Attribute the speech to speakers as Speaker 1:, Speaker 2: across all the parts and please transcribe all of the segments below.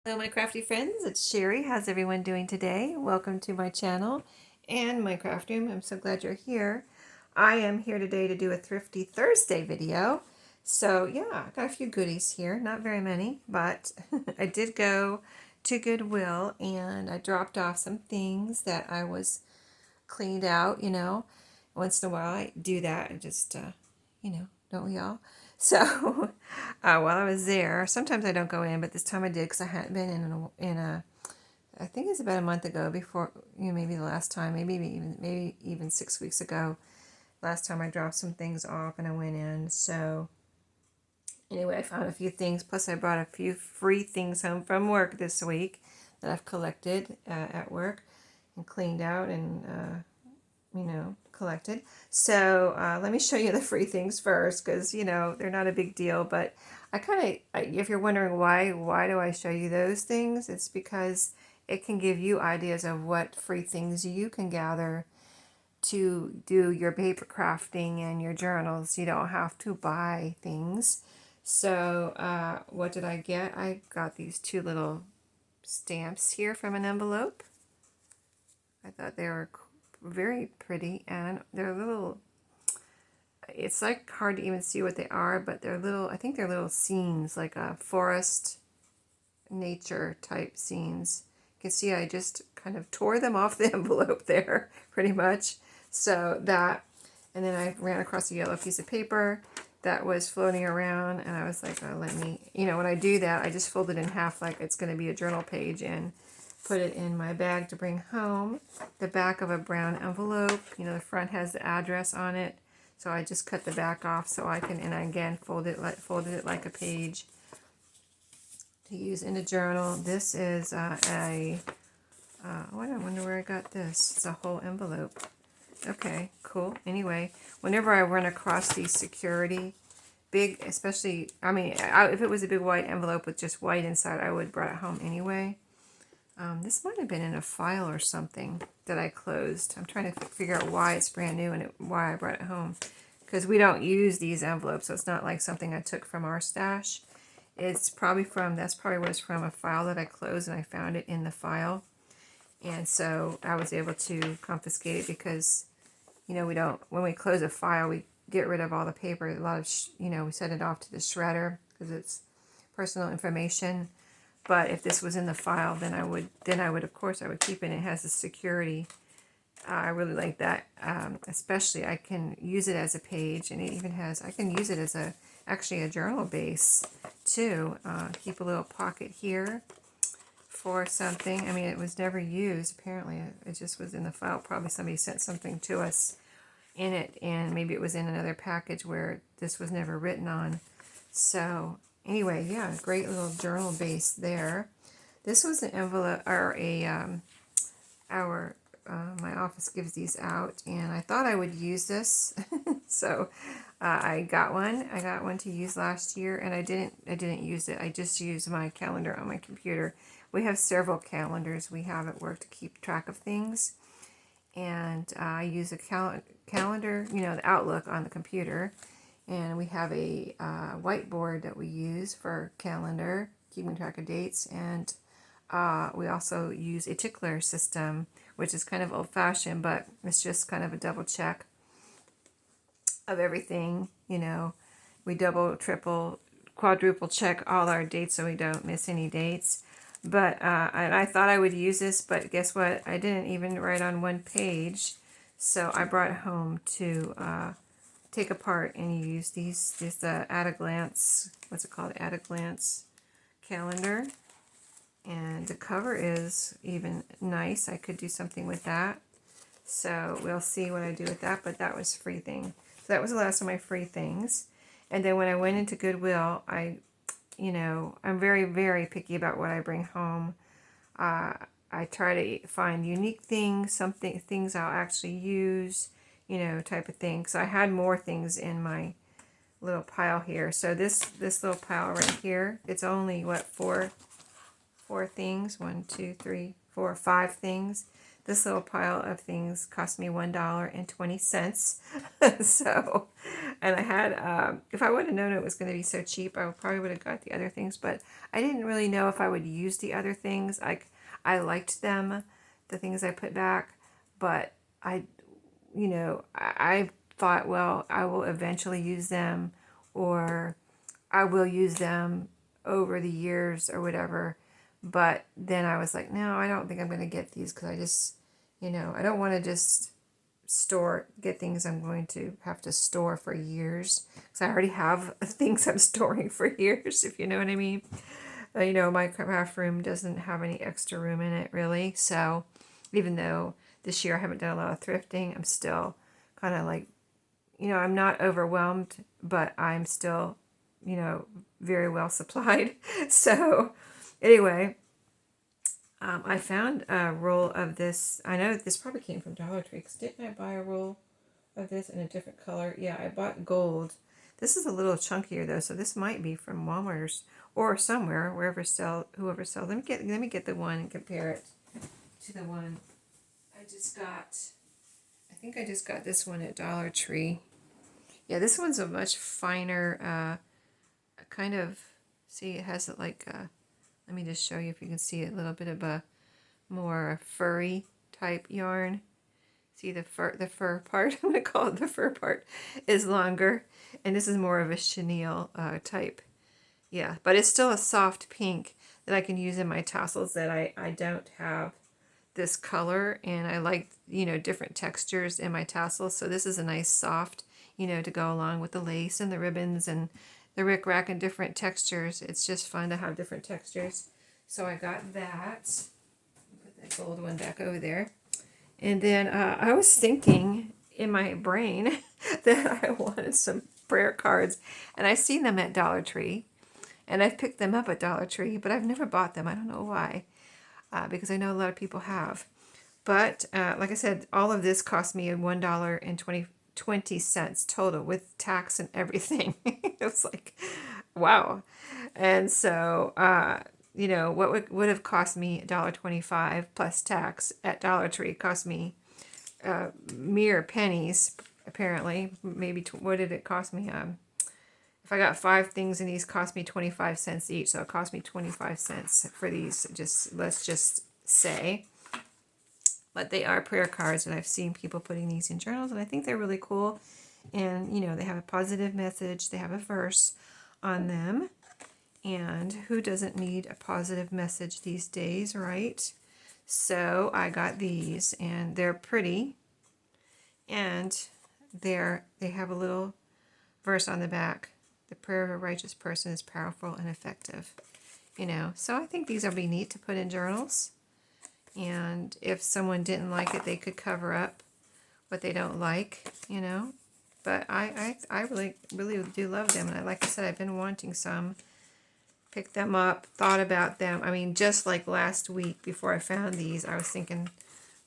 Speaker 1: Hello my crafty friends, it's Sheree. How's everyone doing today? Welcome to my channel and my craft room. I'm so glad you're here. I am here today to do a Thrifty Thursday video. So yeah, I got a few goodies here, not very many, but I did go to Goodwill and I dropped off some things that I was cleaned out, Once in a while I do that. I just, don't we all? So while I was there, sometimes I don't go in, but this time I did because I hadn't been I think it's about a month ago before, maybe the last time, maybe even 6 weeks ago, last time I dropped some things off and I went in. So anyway, I found a few things. Plus I brought a few free things home from work this week that I've collected at work and cleaned out and collected. So let me show you the free things first because, they're not a big deal. But if you're wondering why do I show you those things, it's because it can give you ideas of what free things you can gather to do your paper crafting and your journals. You don't have to buy things. So what did I get? I got these two little stamps here from an envelope. I thought they were very pretty, and they're little, it's like hard to even see what they are, but they're little, I think they're little scenes, like a forest nature type scenes. You can see I just kind of tore them off the envelope there pretty much. So that, and then I ran across a yellow piece of paper that was floating around, and I was like, oh, let me, when I do that, I just fold it in half like it's going to be a journal page and put it in my bag to bring home. The back of a brown envelope, the front has the address on it, so I just cut the back off so I can, and I again folded it like a page to use in a journal. This is I wonder where I got this. It's a whole envelope. Okay, cool. Anyway, whenever I run across these security, big, especially, if it was a big white envelope with just white inside, I would have brought it home anyway. This might have been in a file or something that I closed. I'm trying to figure out why it's brand new and why I brought it home. Because we don't use these envelopes, so it's not like something I took from our stash. That's probably what it's from, a file that I closed, and I found it in the file. And so I was able to confiscate it because, when we close a file, we get rid of all the paper. A lot of, we send it off to the shredder because it's personal information. But if this was in the file, then I would, of course, I would keep it. It has a security. I really like that. Especially, I can use it as a page, and it even has, I can use it as actually a journal base too. Keep a little pocket here for something. It was never used, apparently. It just was in the file. Probably somebody sent something to us in it, and maybe it was in another package where this was never written on. So anyway, yeah, great little journal base there. This was an envelope, or my office gives these out, and I thought I would use this. So I got one. I got one to use last year, and I didn't use it. I just used my calendar on my computer. We have several calendars we have at work to keep track of things, and I use a calendar, the Outlook on the computer. And we have a whiteboard that we use for calendar, keeping track of dates. And we also use a tickler system, which is kind of old-fashioned, but it's just kind of a double check of everything. We double, triple, quadruple check all our dates so we don't miss any dates. But and I thought I would use this, but guess what? I didn't even write on one page. So I brought it home to take apart and use this at a glance, what's it called, at a glance calendar. And the cover is even nice. I could do something with that. So we'll see what I do with that, but that was a free thing. So that was the last of my free things. And then when I went into Goodwill, I'm very, very picky about what I bring home. I try to find unique things, things I'll actually use, type of thing. So I had more things in my little pile here. So this little pile right here, it's only what, four things, 1, 2, 3, 4, 5 things. this little pile of things cost me $1.20. So, and I had, if I would have known it was going to be so cheap, I probably would have got the other things, but I didn't really know if I would use the other things. I liked them, the things I put back, but I thought, well, I will eventually use them, or I will use them over the years or whatever. But then I was like, no, I don't think I'm going to get these because I just, I don't want to just get things I'm going to have to store for years, because I already have things I'm storing for years, if you know what I mean. My craft room doesn't have any extra room in it really. So even though this year I haven't done a lot of thrifting, I'm still kind of like, I'm not overwhelmed, but I'm still, very well supplied. So anyway, I found a roll of this. I know this probably came from Dollar Tree, because didn't I buy a roll of this in a different color? Yeah, I bought gold. This is a little chunkier though, so this might be from Walmart or somewhere, whoever sells. Let me get the one and compare it to the one I just got. I think I just got this one at Dollar Tree. Yeah, this one's a much finer, kind of, see, it has it like, let me just show you if you can see it, a little bit of a more furry type yarn. See the fur part, I'm going to call it the fur part, is longer. And this is more of a chenille type. Yeah, but it's still a soft pink that I can use in my tassels that I don't have this color. And I like, different textures in my tassels. So this is a nice soft, to go along with the lace and the ribbons and the rickrack and different textures. It's just fun to have different textures. So I got that. Put that gold one back over there. And then I was thinking in my brain that I wanted some prayer cards. And I seen them at Dollar Tree. And I've picked them up at Dollar Tree, but I've never bought them. I don't know why. Because I know a lot of people have. But like I said, all of this cost me $1.20 total with tax and everything. It was like, wow. And so, what would have cost me $1.25 plus tax at Dollar Tree cost me mere pennies, apparently. Maybe, what did it cost me? If I got 5 things and these cost me 25 cents each, so it cost me 25 cents for these, let's just say. But they are prayer cards, and I've seen people putting these in journals, and I think they're really cool. And, they have a positive message. They have a verse on them. And who doesn't need a positive message these days, right? So I got these, and they're pretty. And they have a little verse on the back. The prayer of a righteous person is powerful and effective. So I think these will be neat to put in journals. And if someone didn't like it, they could cover up what they don't like, But I really, really do love them. And like I said, I've been wanting some. Picked them up, thought about them. I mean, just like last week before I found these, I was thinking,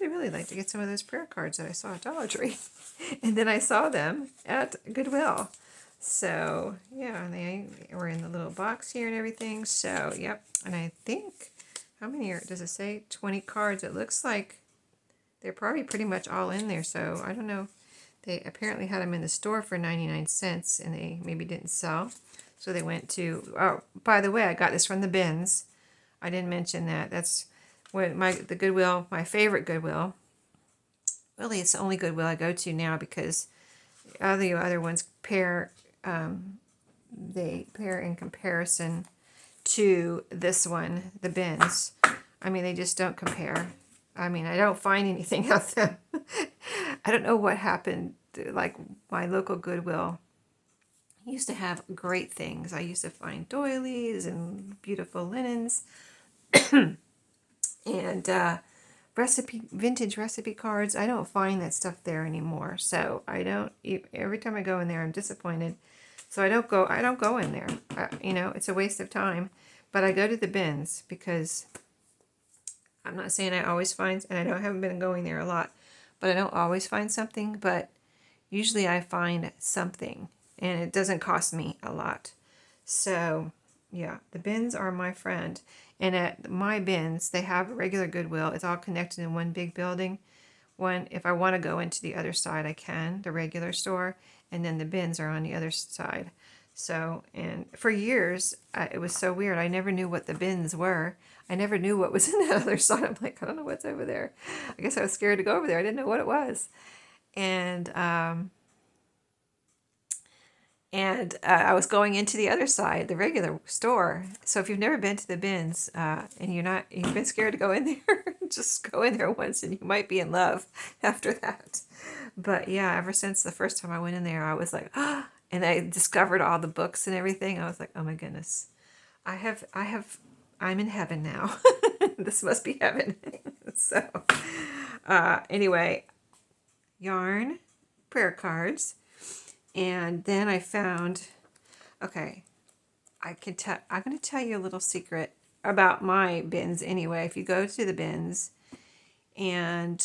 Speaker 1: I'd really like to get some of those prayer cards that I saw at Dollar Tree. And then I saw them at Goodwill. So, yeah, they were in the little box here and everything. So, yep. And I think, how many does it say? 20 cards. It looks like they're probably pretty much all in there. So, I don't know. They apparently had them in the store for 99 cents and they maybe didn't sell. So they went to, oh, by the way, I got this from the bins. I didn't mention that. That's when the Goodwill, my favorite Goodwill. Really, it's the only Goodwill I go to now because all the other ones they pair in comparison to this one, the bins. I mean, they just don't compare. I mean, I don't find anything out there. I don't know what happened. Like my local Goodwill used to have great things. I used to find doilies and beautiful linens and vintage recipe cards. I don't find that stuff there anymore. So I don't, every time I go in there, I'm disappointed. So I don't go in there. It's a waste of time. But I go to the bins because I'm not saying I always find, and I haven't been going there a lot, but I don't always find something, but usually I find something. And it doesn't cost me a lot. So, yeah, the bins are my friend. And at my bins, they have a regular Goodwill. It's all connected in one big building. If I want to go into the other side, I can, the regular store, and then the bins are on the other side. So, and for years, it was so weird. I never knew what the bins were. I never knew what was in the other side. I'm like, I don't know what's over there. I guess I was scared to go over there. I didn't know what it was. And I was going into the other side, the regular store. So if you've never been to the bins and you've been scared to go in there, just go in there once and you might be in love after that. But yeah, ever since the first time I went in there, I was like, ah, and I discovered all the books and everything. I was like, oh my goodness, I'm in heaven now. This must be heaven. So anyway, yarn, prayer cards. And then I found, okay, I'm going to tell you a little secret about my bins anyway. If you go to the bins, and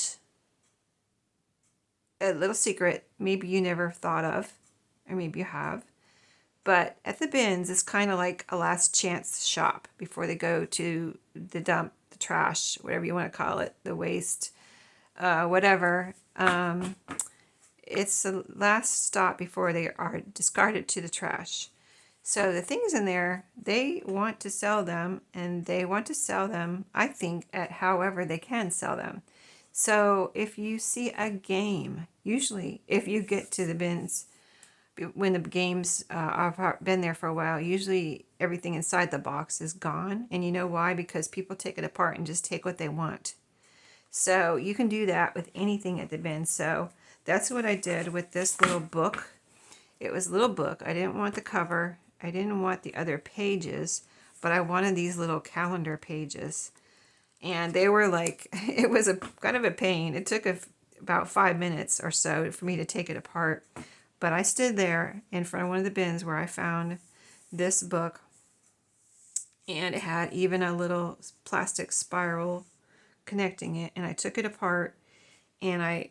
Speaker 1: a little secret maybe you never thought of, or maybe you have, but at the bins it's kind of like a last chance shop before they go to the dump, the trash, whatever you want to call it, the waste, whatever. It's the last stop before they are discarded to the trash. So the things in there, they want to sell them, and they want to sell them, I think, at however they can sell them. So if you see a game, usually if you get to the bins, when the games have been there for a while, usually everything inside the box is gone. And you know why? Because people take it apart and just take what they want. So you can do that with anything at the bin. So that's what I did with this little book. It was a little book. I didn't want the cover. I didn't want the other pages, but I wanted these little calendar pages. And they were like, it was a kind of a pain. It took about 5 minutes or so for me to take it apart. But I stood there in front of one of the bins where I found this book, and it had even a little plastic spiral connecting it. And I took it apart, and I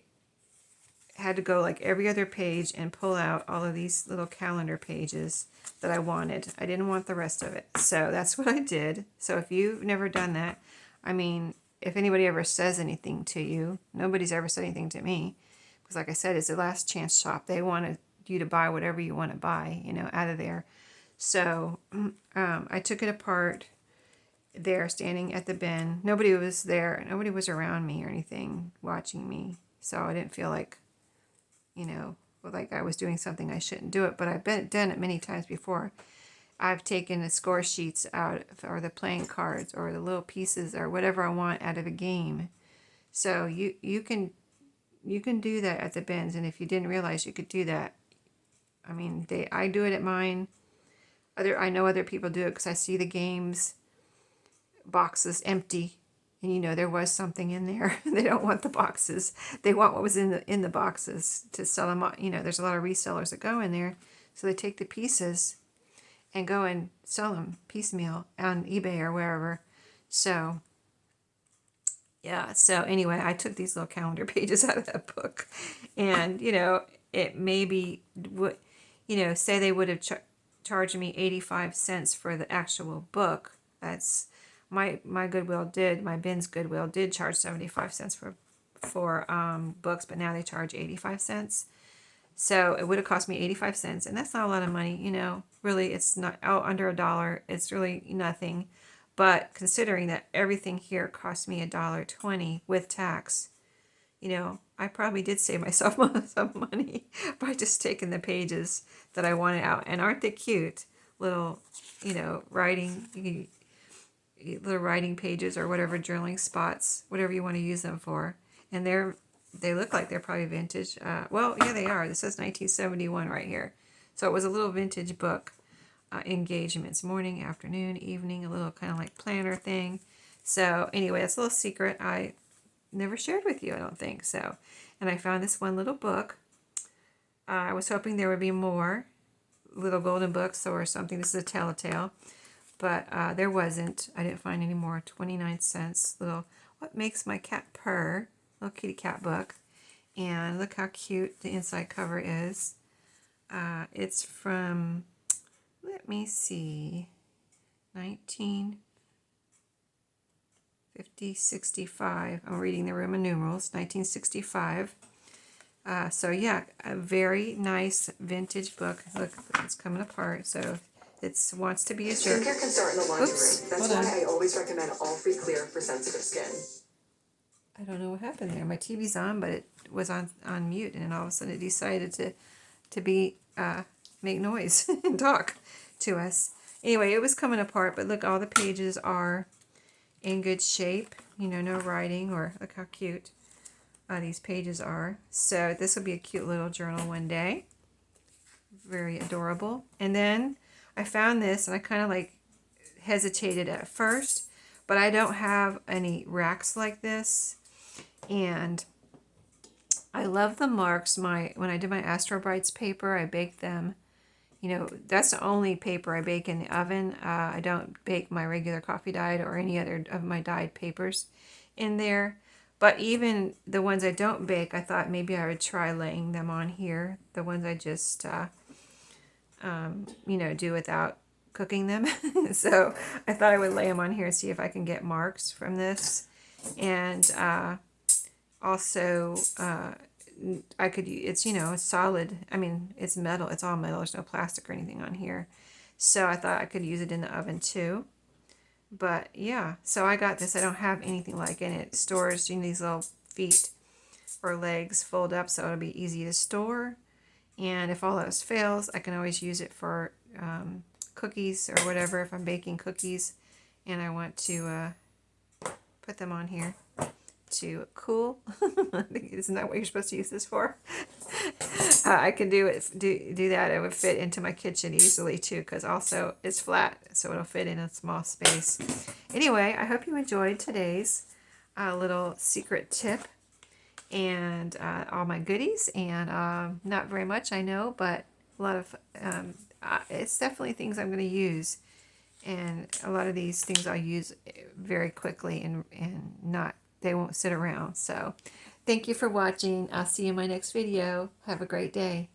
Speaker 1: had to go like every other page and pull out all of these little calendar pages that I wanted. I didn't want the rest of it. So that's what I did. So if you've never done that, I mean, if anybody ever says anything to you, nobody's ever said anything to me. Because like I said, it's a last chance shop. They want you to buy whatever you want to buy, out of there. So I took it apart there, standing at the bin. Nobody was there. Nobody was around me or anything watching me. So I didn't feel like, like I was doing something I shouldn't do it. But I've done it many times before. I've taken the score sheets out, or the playing cards, or the little pieces, or whatever I want out of a game. So you can do that at the bins. And if you didn't realize you could do that, I mean, I do it at mine. I know other people do it because I see the games boxes empty, and there was something in there. They don't want the boxes. They want what was in the boxes to sell them. There's a lot of resellers that go in there, so they take the pieces and go and sell them piecemeal on eBay or wherever. So yeah. So anyway, I took these little calendar pages out of that book, and it maybe would, say they would have charged me 85 cents for the actual book. That's my Bins Goodwill did charge 75 cents for books, but now they charge 85 cents. So it would have cost me 85 cents, and that's not a lot of money, really. It's not under $1. It's really nothing. But considering that everything here cost me $1.20 with tax, I probably did save myself some money by just taking the pages that I wanted out. And aren't they cute? Little, writing pages, or whatever, journaling spots, whatever you want to use them for. And they look like they're probably vintage. Well, yeah, they are. This says 1971 right here. So it was a little vintage book. Engagements, morning, afternoon, evening, a little kind of like planner thing. So anyway, that's a little secret I never shared with you, I don't think. So, and I found this one little book. I was hoping there would be more little golden books or something. This is a telltale, but there wasn't. I didn't find any more. 29 cents. Little What Makes My Cat Purr, little kitty cat book. And look how cute the inside cover is. It's from, let me see, 5065. I'm reading the Roman numerals, 1965. So yeah, a very nice vintage book. Look, it's coming apart. So it wants to be a journal.
Speaker 2: Skincare can start in the laundry room. That's why I always recommend All Free Clear for sensitive skin.
Speaker 1: I don't know what happened there. My TV's on, but it was on mute, and then all of a sudden it decided to be make noise and talk to us. Anyway, it was coming apart, but look, all the pages are in good shape. You know, no writing, or look how cute these pages are. So this will be a cute little journal one day. Very adorable. And then I found this, and I kind of like hesitated at first, but I don't have any racks like this, and I love the marks. When I did my Astro Brights paper, I baked them. You know, that's the only paper I bake in the oven. I don't bake my regular coffee dyed or any other of my dyed papers in there. But even the ones I don't bake, I thought maybe I would try laying them on here. The ones I just, you know, do without cooking them. So I thought I would lay them on here and see if I can get marks from this. And also, I could, it's, you know, it's solid. I mean, it's metal. It's all metal. There's no plastic or anything on here. So I thought I could use it in the oven too. But yeah, so I got this. I don't have anything like it. It stores, you know, these little feet or legs fold up, so it'll be easy to store. And if all else fails, I can always use it for cookies or whatever, if I'm baking cookies and I want to put them on here to cool. Isn't that what you're supposed to use this for? I can do that. It would fit into my kitchen easily too, because also it's flat, so it'll fit in a small space. Anyway, I hope you enjoyed today's little secret tip and all my goodies, and not very much, I know, but a lot of it's definitely things I'm going to use, and a lot of these things I'll use very quickly, and not, they won't sit around. So thank you for watching. I'll see you in my next video. Have a great day.